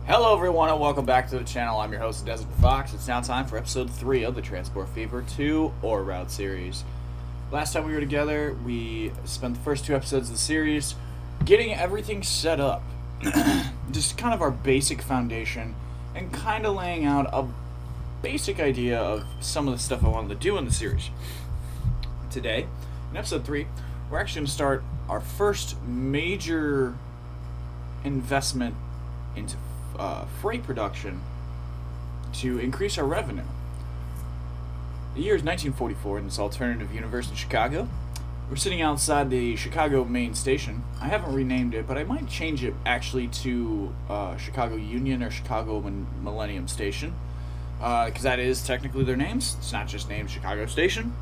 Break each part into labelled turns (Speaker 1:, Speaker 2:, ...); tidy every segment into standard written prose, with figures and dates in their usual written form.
Speaker 1: Hello everyone and welcome back to the channel. I'm your host, Desert Fox. It's now time for episode 3 of the Transport Fever 2 Ore Route series. Last time we were together, we spent the first 2 episodes of the series getting everything set up. Just kind of our basic foundation and kind of laying out a basic idea of some of the stuff I wanted to do in the series. Today, in episode 3, we're actually going to start our first major investment into freight production to increase our revenue. The year is 1944 in this alternative universe in Chicago. We're sitting outside the Chicago main station. I haven't renamed it, but I might change it actually to Chicago Union or Chicago Millennium Station, because that is technically their names. It's not just named Chicago Station.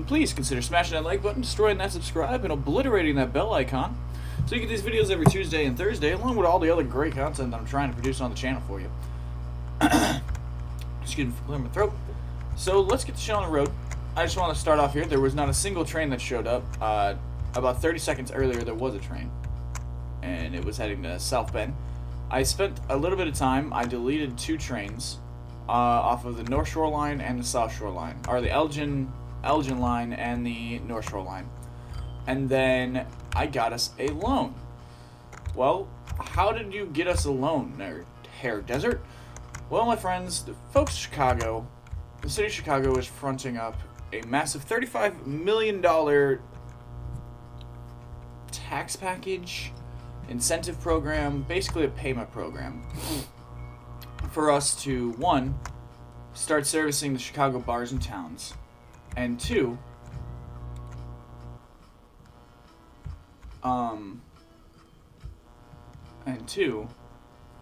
Speaker 1: Please consider smashing that like button, destroying that subscribe, and obliterating that bell icon, so you get these videos every Tuesday and Thursday, along with all the other great content that I'm trying to produce on the channel for you. Excuse me for clearing my throat. So let's get the show on the road. I just want to start off here. There was not a single train that showed up. About 30 seconds earlier, there was a train, and it was heading to South Bend. I spent a little bit of time. I deleted 2 trains off of the North Shore line and the South Shore line, or the Elgin line and the North Shore line. And then I got us a loan. Well, how did you get us a loan there, Hair Desert? Well, my friends, the folks of Chicago, the city of Chicago is fronting up a massive $35 million tax package, incentive program, basically a payment program, for us to, 1, start servicing the Chicago bars and towns, and 2,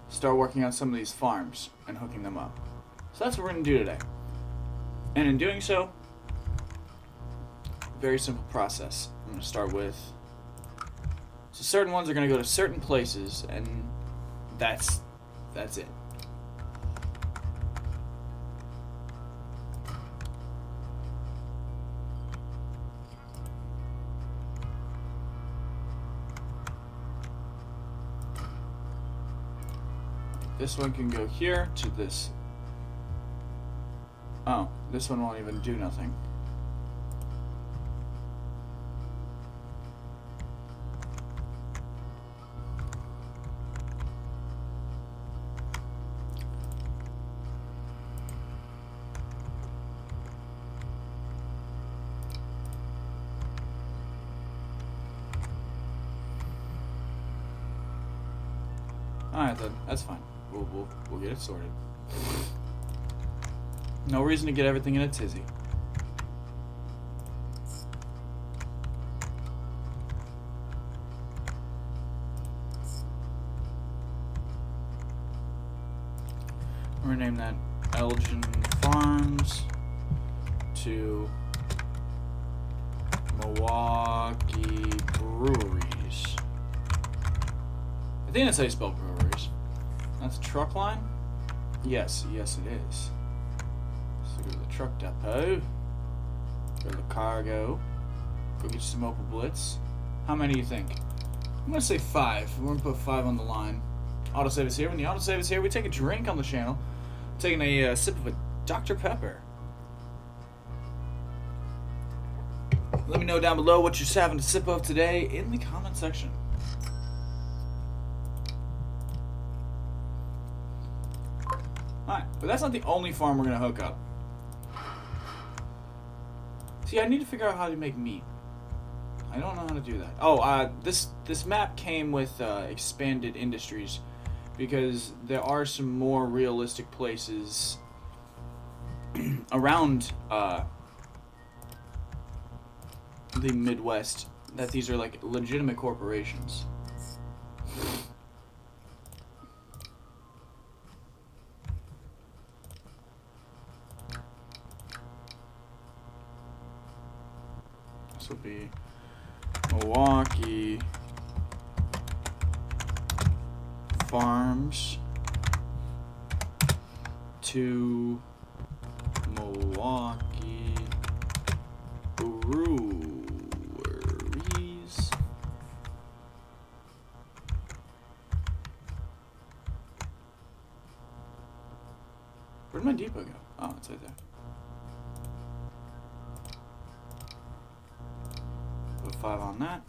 Speaker 1: start working on some of these farms and hooking them up. So that's what we're going to do today. And in doing so, very simple process. I'm going to start with, so certain ones are going to go to certain places, and that's it. This one can go here to this. Oh, this one won't even do nothing. Alright then, that's fine. We'll get it sorted. No reason to get everything in a tizzy. We're gonna name that Elgin Farms to Milwaukee Breweries. I think that's how you spell breweries. That's a truck line? Yes it is. So go to the truck depot. Go to the cargo. Go get you some Opal Blitz. How many do you think? I'm gonna say 5. We're gonna put 5 on the line. Autosave is here. When the autosave is here, we take a drink on the channel. I'm taking a sip of a Dr. Pepper. Let me know down below what you're having a sip of today in the comment section. Alright, but that's not the only farm we're going to hook up. See, I need to figure out how to make meat. I don't know how to do that. Oh, this map came with expanded industries, because there are some more realistic places around the Midwest that these are like legitimate corporations. This will be Milwaukee Farms to Milwaukee Breweries. Where'd my depot go? Oh, it's right there. Put 5 on that.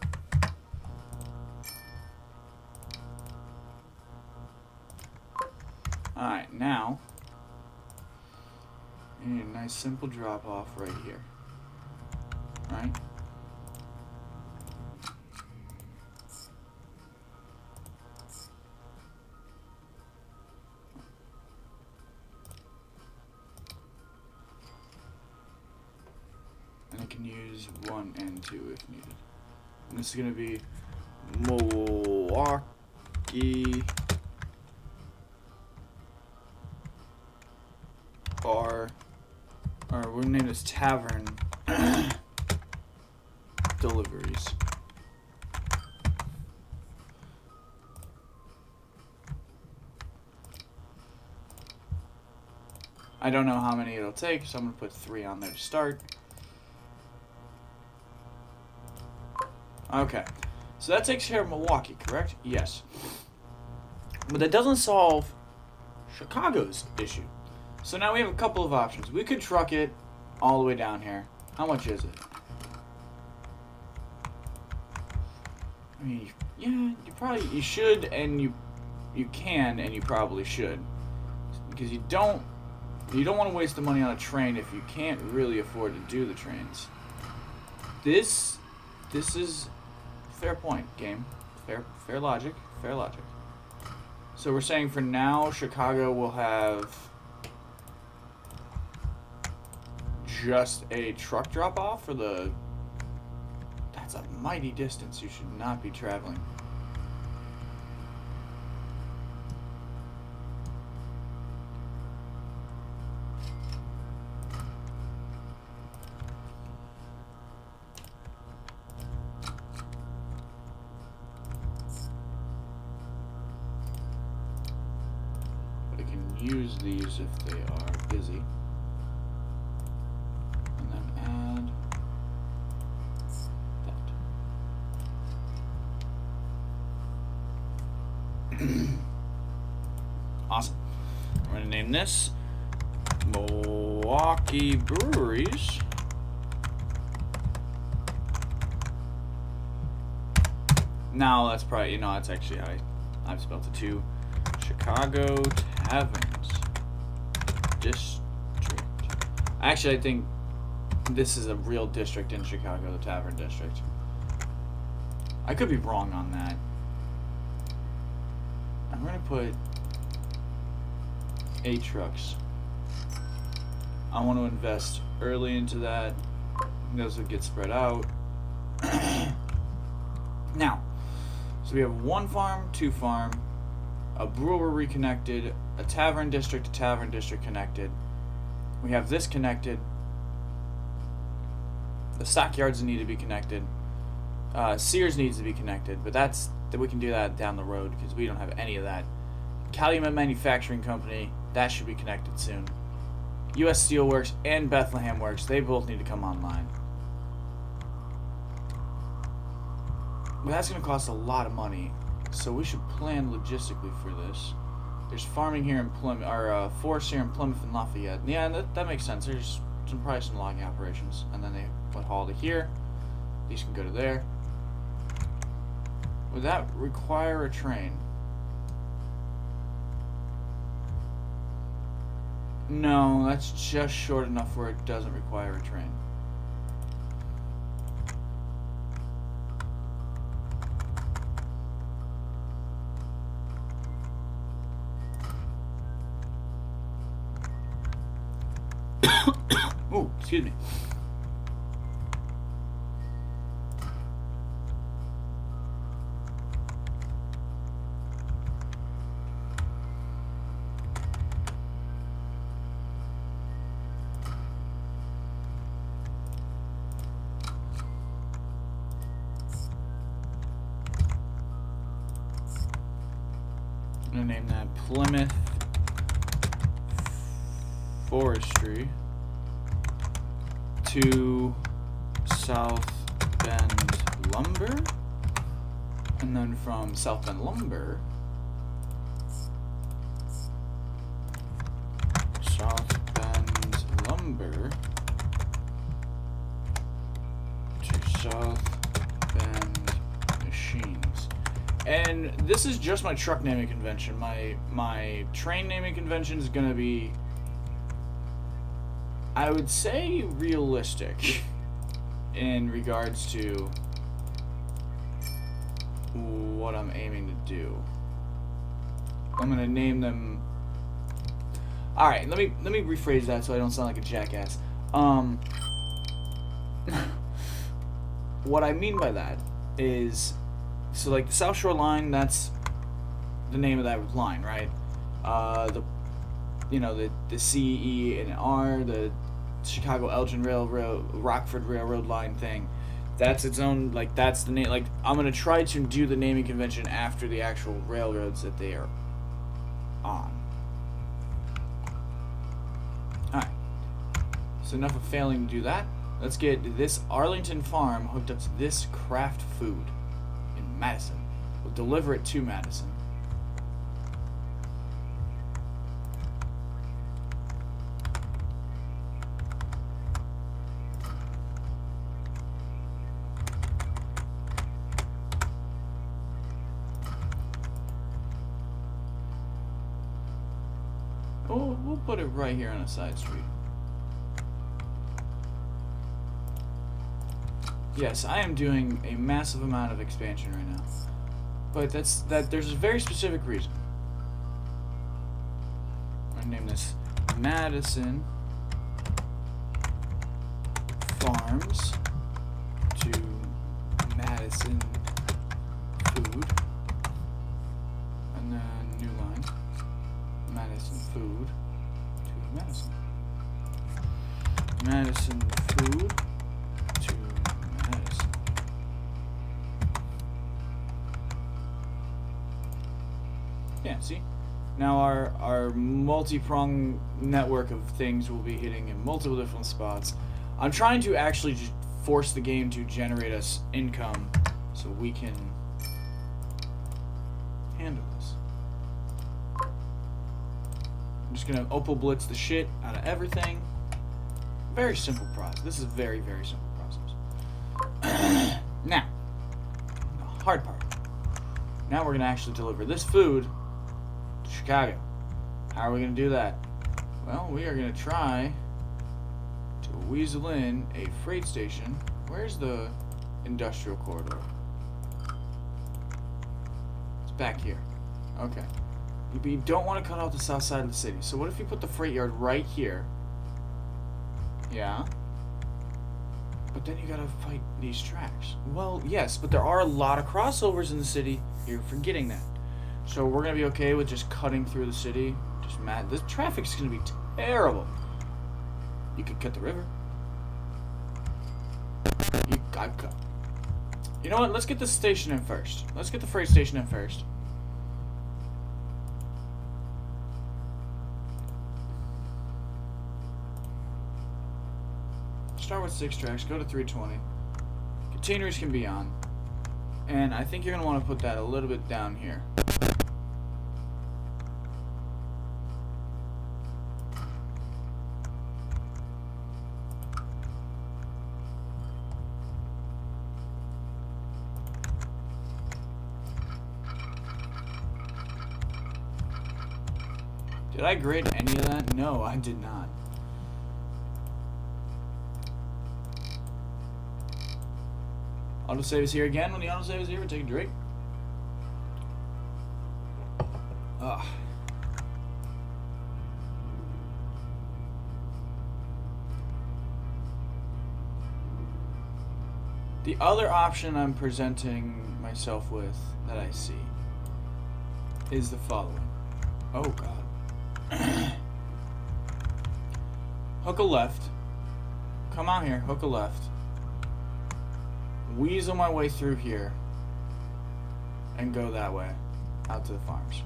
Speaker 1: Alright, now you need a nice simple drop off right here. Right? And I can use 1 and 2 if needed. And this is going to be Milwaukee or we're going to name this Tavern Deliveries. I don't know how many it'll take, so I'm going to put 3 on there to start. Okay, so that takes care of Milwaukee, correct? Yes. But that doesn't solve Chicago's issue. So now we have a couple of options. We could truck it all the way down here. How much is it? I mean, yeah, you should, and you can, and you probably should. Because you don't want to waste the money on a train if you can't really afford to do the trains. This is fair point, game. Fair logic. So we're saying for now, Chicago will have just a truck drop off for the. That's a mighty distance. You should not be traveling. Use these if they are busy, and then add that. Awesome. We're going to name this Milwaukee Breweries. Now that's probably, that's actually how I've spelled it too. Chicago Taverns District. Actually, I think this is a real district in Chicago, the Tavern District. I could be wrong on that. I'm going to put 8 trucks. I want to invest early into that. Those will get spread out. Now, so we have 1 farm, 2 farm, a brewery connected, a tavern district connected. We have this connected. The stockyards need to be connected. Sears needs to be connected, but we can do that down the road because we don't have any of that. Calumet Manufacturing Company, that should be connected soon. U.S. Steel Works and Bethlehem Works, they both need to come online. But that's going to cost a lot of money. So we should plan logistically for this. There's farming here in Plymouth, or forest here in Plymouth and Lafayette. Yeah, that makes sense. There's probably some logging operations, and then they would haul to here. These can go to there. Would that require a train? No, that's just short enough where it doesn't require a train. Oh, excuse me. I'm gonna name that Plymouth Forestry to South Bend Lumber, and then from South Bend Lumber, South And this is just my truck naming convention. My train naming convention is gonna be, I would say, realistic in regards to what I'm aiming to do. I'm gonna name them. All right, let me rephrase that so I don't sound like a jackass. What I mean by that is, so like the South Shore line, that's the name of that line, right? The CE and R, the Chicago Elgin Railroad, Rockford Railroad line thing. That's its own, like, that's the name. Like, I'm gonna try to do the naming convention after the actual railroads that they are on. Alright. So enough of failing to do that. Let's get this Arlington farm hooked up to this craft food in Madison. We'll deliver it to Madison. We'll put it right here on a side street. Yes, I am doing a massive amount of expansion right now. But there's a very specific reason. I'm gonna name this Madison Farms to Madison Food. And then new line. Madison Food to Madison. Madison Food to Madison. Yeah, see? Now our multi-pronged network of things will be hitting in multiple different spots. I'm trying to actually just force the game to generate us income so we can handle this. I'm just gonna Opal Blitz the shit out of everything. Very simple process. This is a very, very simple process. Now, the hard part. Now we're gonna actually deliver this food to Chicago. How are we gonna do that? Well, we are gonna try to weasel in a freight station. Where's the industrial corridor? It's back here. Okay. But you don't want to cut off the south side of the city. So what if you put the freight yard right here? Yeah. But then you gotta fight these tracks. Well, yes, but there are a lot of crossovers in the city. You're forgetting that. So we're gonna be okay with just cutting through the city. Just mad. This traffic's gonna be terrible. You could cut the river. You know what? Let's get this station in first. Let's get the freight station in first. Start with 6 tracks, go to 320. Containers can be on. And I think you're going to want to put that a little bit down here. Did I grade any of that? No, I did not. Autosave is here again. When the autosave is here, we take a drink. Ugh. The other option I'm presenting myself with that I see is the following. Oh God. Hook a left. Come out here, hook a left. Weasel my way through here and go that way out to the farms.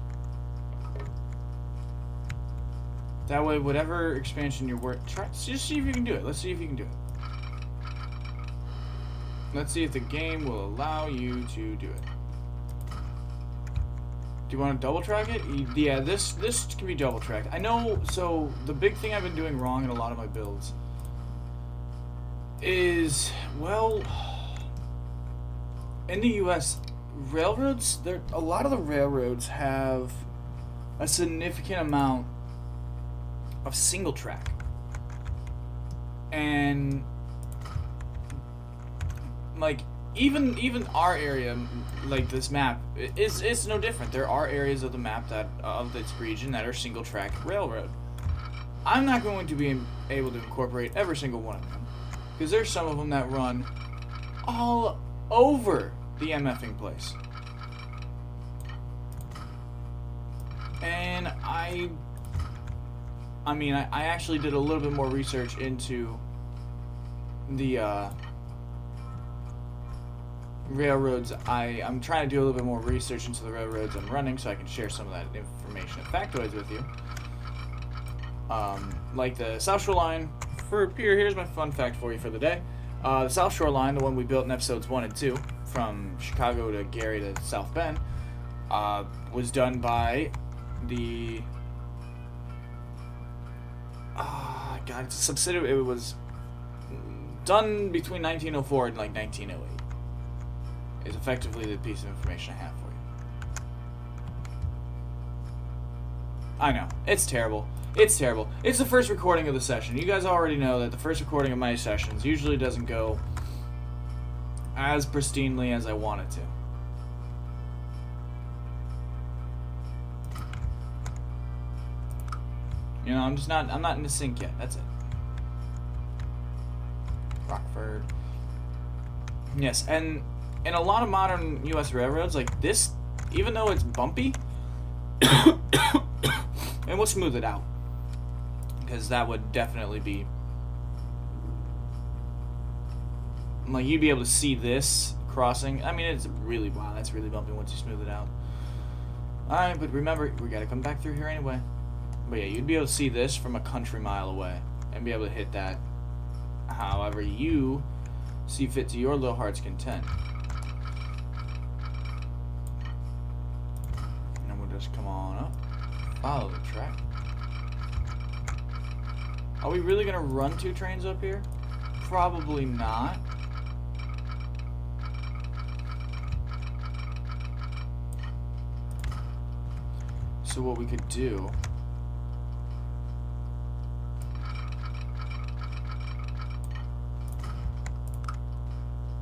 Speaker 1: That way, whatever expansion you're working, just see if you can do it. Let's see if you can do it. Let's see if the game will allow you to do it. Do you want to double track it? Yeah, this can be double tracked. I know. So the big thing I've been doing wrong in a lot of my builds is, well, in the U.S., railroads, a lot of the railroads have a significant amount of single track. And like even our area, like this map, is no different. There are areas of the map that of this region that are single track railroad. I'm not going to be able to incorporate every single one of them, because there's some of them that run all over the MFing place. And I actually did a little bit more research into the railroads. I'm trying to do a little bit more research into the railroads I'm running so I can share some of that information and factoids with you. Like the South Shore Line, here's my fun fact for you for the day. The South Shore Line, the one we built in episodes 1 and 2, from Chicago to Gary to South Bend, was done by the... it's a subsidiary. It was done between 1904 and like 1908. Is effectively the piece of information I have for you. I know, it's terrible. It's terrible. It's the first recording of the session. You guys already know that the first recording of my sessions usually doesn't go as pristinely as I want it to. You know, I'm not in the sync yet. That's it. Rockford. Yes, and in a lot of modern U.S. railroads, like this, even though it's bumpy, and we'll smooth it out, because that would definitely be, like, you'd be able to see this crossing. I mean, it's really, wow, that's really bumpy once you smooth it out. Alright, but remember, we gotta come back through here anyway. But yeah, you'd be able to see this from a country mile away, and be able to hit that however you see fit to your little heart's content. And we'll just come on up, follow the track. Are we really gonna run 2 trains up here? Probably not. So what we could do,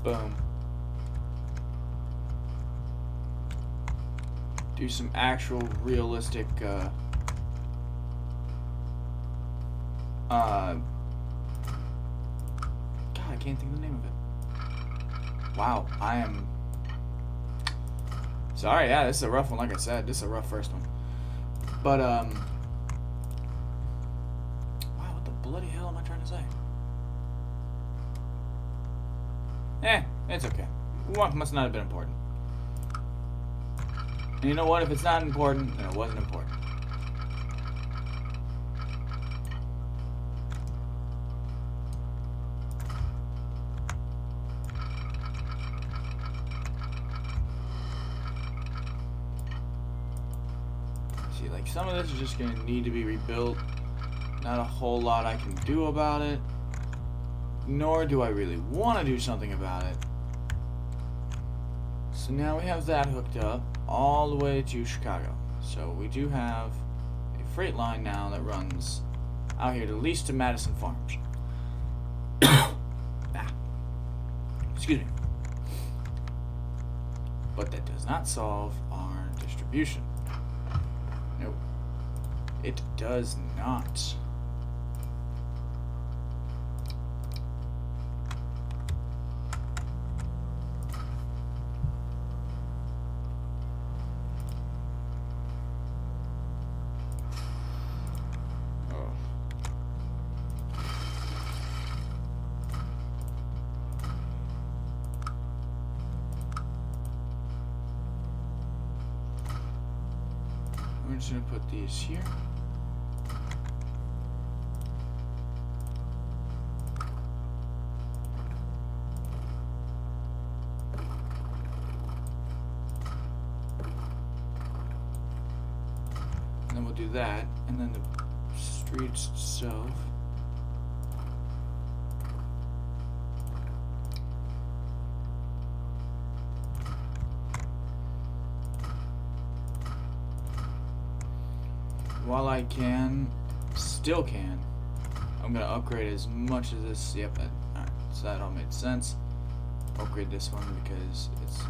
Speaker 1: boom, do some actual realistic God, I can't think of the name of it. Wow, I am sorry. Yeah, this is a rough one. Like I said, this is a rough first one. But wow, what the bloody hell am I trying to say? It's okay. One must not have been important. And you know what? If it's not important, then it wasn't important. See, like, some of this is just going to need to be rebuilt. Not a whole lot I can do about it. Nor do I really want to do something about it. So now we have that hooked up all the way to Chicago. So we do have a freight line now that runs out here, at least to Madison Farms. Excuse me. But that does not solve our distribution. Nope. It does not. We're just going to put these here. And then we'll do that, and then the streets itself. while I can, still can, I'm gonna upgrade as much of this. Yep, alright, so that all made sense. Upgrade this one because it's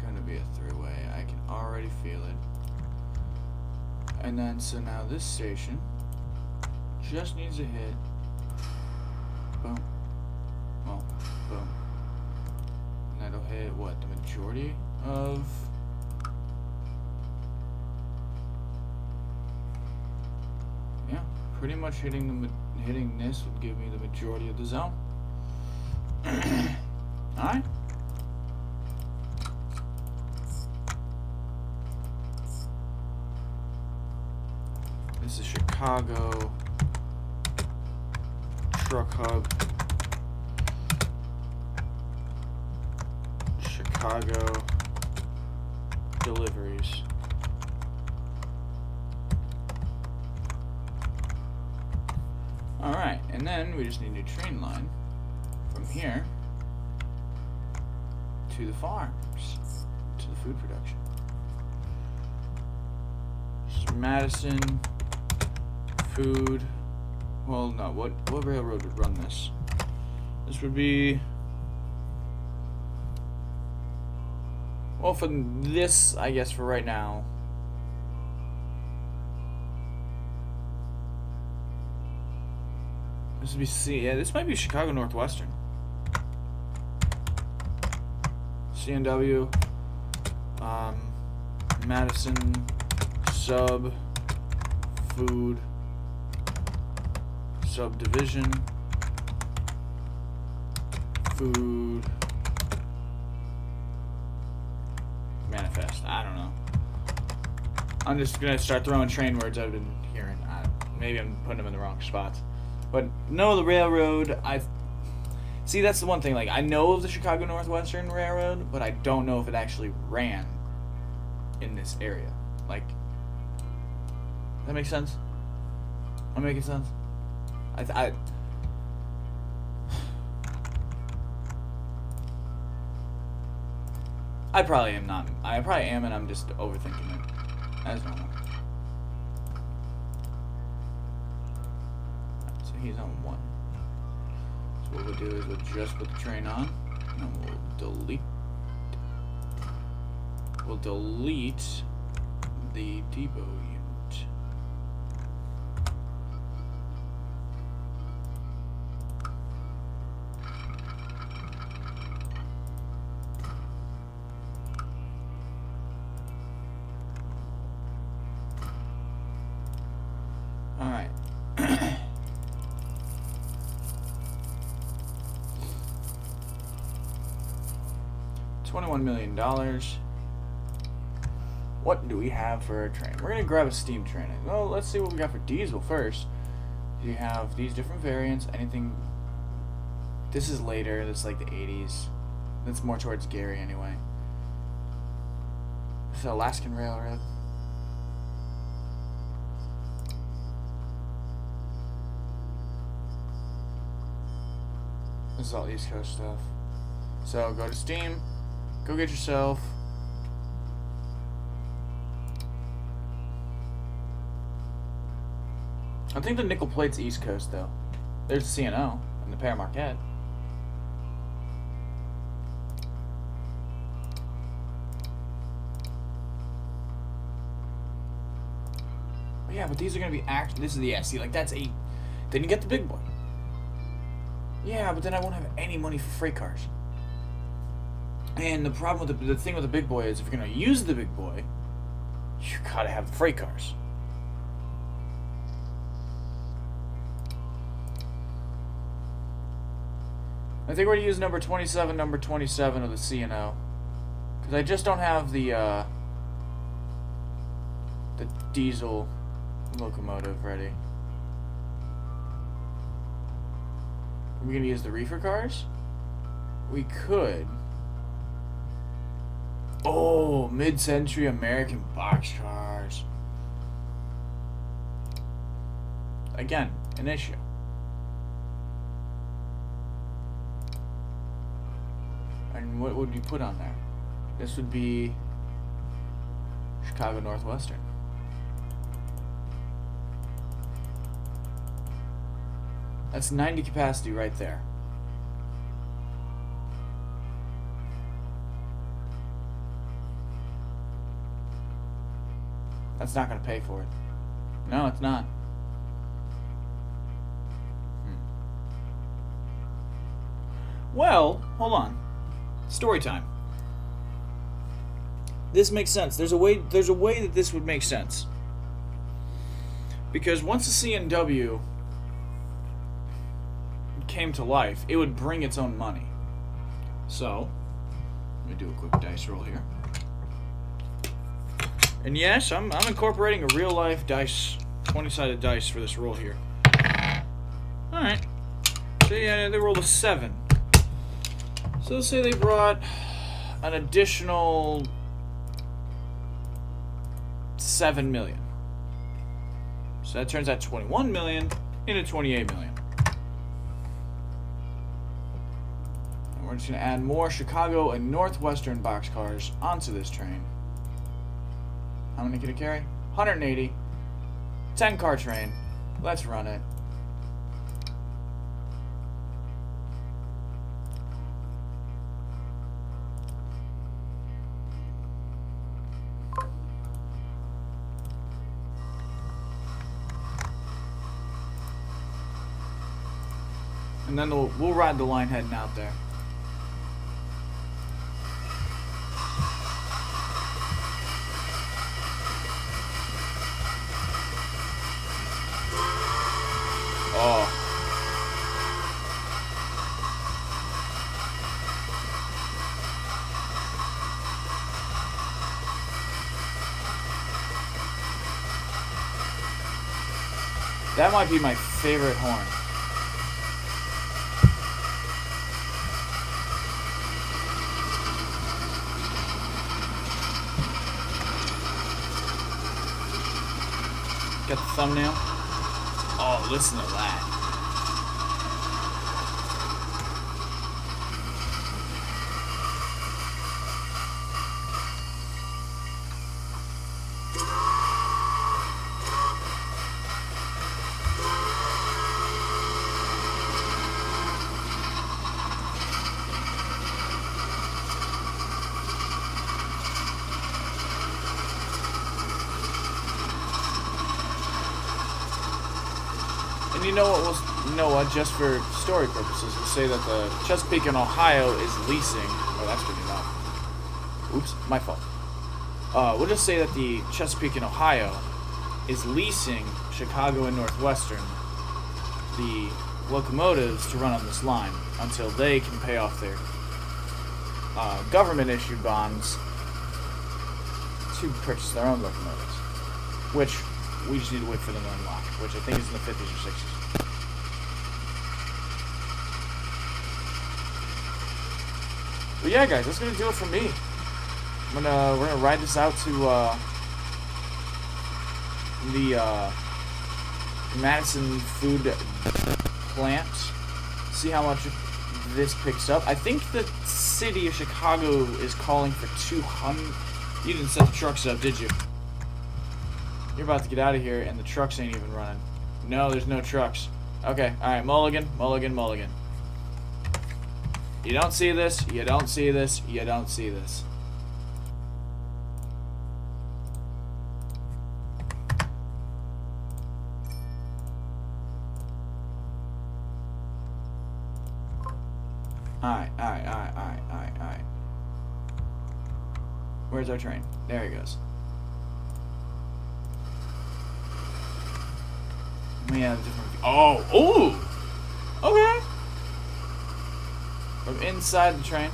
Speaker 1: gonna be a three-way. I can already feel it. And then, so now this station just needs to hit, boom, well, boom. And that'll hit, what, the majority of, yeah, pretty much hitting this would give me the majority of the zone. Alright. This is Chicago Truck Hub. Chicago deliveries. Alright, and then we just need a train line from here to the farms, to the food production. Just Madison, food. Well, no, what railroad would run this? This would be, well, for this, I guess, for right now, this would be C. Yeah, this might be Chicago Northwestern. CNW, Madison, sub, food, subdivision, food, manifest. I don't know. I'm just gonna start throwing train words I've been hearing. Maybe I'm putting them in the wrong spots. But no, the railroad, see, that's the one thing, like, I know of the Chicago Northwestern Railroad, but I don't know if it actually ran in this area. Like, does that make sense? Am I making sense? I probably am not. I probably am, and I'm just overthinking it. As normal. So he's on 1. So what we'll do is we'll just put the train on, and then we'll delete. We'll delete the depot unit. Alright. $21 million. What do we have for a train? We're going to grab a steam train. Well, let's see what we got for diesel first. You have these different variants. Anything... This is later. This is like the 80s. That's more towards Gary anyway. This is Alaskan Railroad. This is all East Coast stuff. So go to Steam. Go get yourself... I think the nickel plate's East Coast, though. There's the CNO and the Père Marquette. But yeah, but these are going to be this is the SC. Like, that's 8. Then you get the big boy. Yeah, but then I won't have any money for freight cars. And the problem with the thing with the big boy is if you're going to use the big boy, you got to have the freight cars. I think we're going to use number 27 of the CNO. Because I just don't have the diesel locomotive ready. Are we going to use the reefer cars? We could. Oh, mid-century American boxcars. Again, an issue. And what would you put on there? This would be Chicago Northwestern. That's 90 capacity right there. That's not going to pay for it. No, it's not. Well, hold on. Story time. This makes sense. There's a way that this would make sense. Because once the CNW came to life, it would bring its own money. So, let me do a quick dice roll here. And yes, I'm incorporating a real life dice, 20-sided dice for this roll here. Alright. So yeah, they rolled a 7. So let's say they brought an additional 7 million. So that turns out 21 million into 28 million. And we're just going to add more Chicago and Northwestern boxcars onto this train. How many can it carry? 180. 10-car train. Let's run it. And then we'll ride the line heading out there. Oh. That might be my favorite horn. Got the thumbnail. Oh, listen to that. And you know what, just for story purposes, we'll say that the Chesapeake in Ohio is leasing. Oh, that's pretty loud. Oops, my fault. We'll just say that the Chesapeake in Ohio is leasing Chicago and Northwestern the locomotives to run on this line until they can pay off their government-issued bonds to purchase their own locomotives, which we just need to wait for them to unlock, which I think is in the 50s or 60s. But yeah, guys, that's gonna do it for me. We're gonna ride this out to the Madison food plant. See how much this picks up. I think the city of Chicago is calling for 200. You didn't set the trucks up, did you? You're about to get out of here, and the trucks ain't even running. No, there's no trucks. Okay, alright, mulligan, mulligan, mulligan. You don't see this, you don't see this, you don't see this. Alright. Where's our train? There he goes. We have different. Oh, ooh, okay. From inside the train.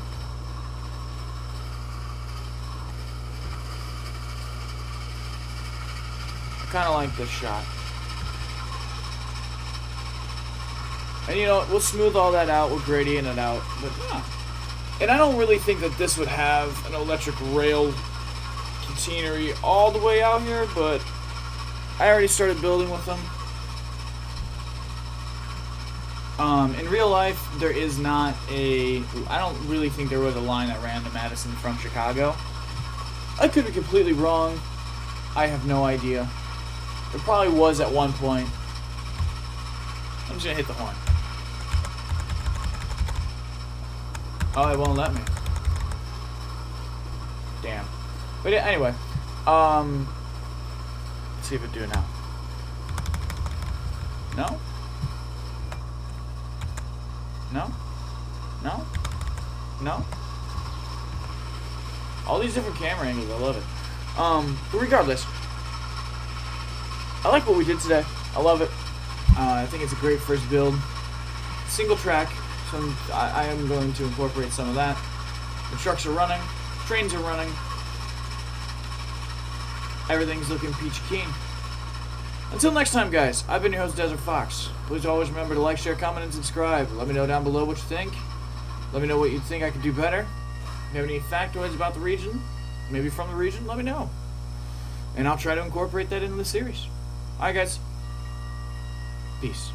Speaker 1: I kind of like this shot. And you know, we'll smooth all that out, we'll gradient it out, but yeah. And I don't really think that this would have an electric rail catenary all the way out here, but I already started building with them. In real life, there is not a... I don't really think there was a line that ran to Madison from Chicago. I could be completely wrong. I have no idea. There probably was at one point. I'm just gonna hit the horn. Oh, it won't let me. Damn. But yeah, anyway, let's see if it do it now. No? No? No? No? All these different camera angles, I love it. But regardless, I like what we did today. I love it. I think it's a great first build. Single track, so I am going to incorporate some of that. The trucks are running, trains are running. Everything's looking peachy keen. Until next time, guys, I've been your host, Desert Fox. Please always remember to like, share, comment, and subscribe. Let me know down below what you think. Let me know what you think I could do better. If you have any factoids about the region, maybe from the region, let me know. And I'll try to incorporate that into the series. Alright, guys. Peace.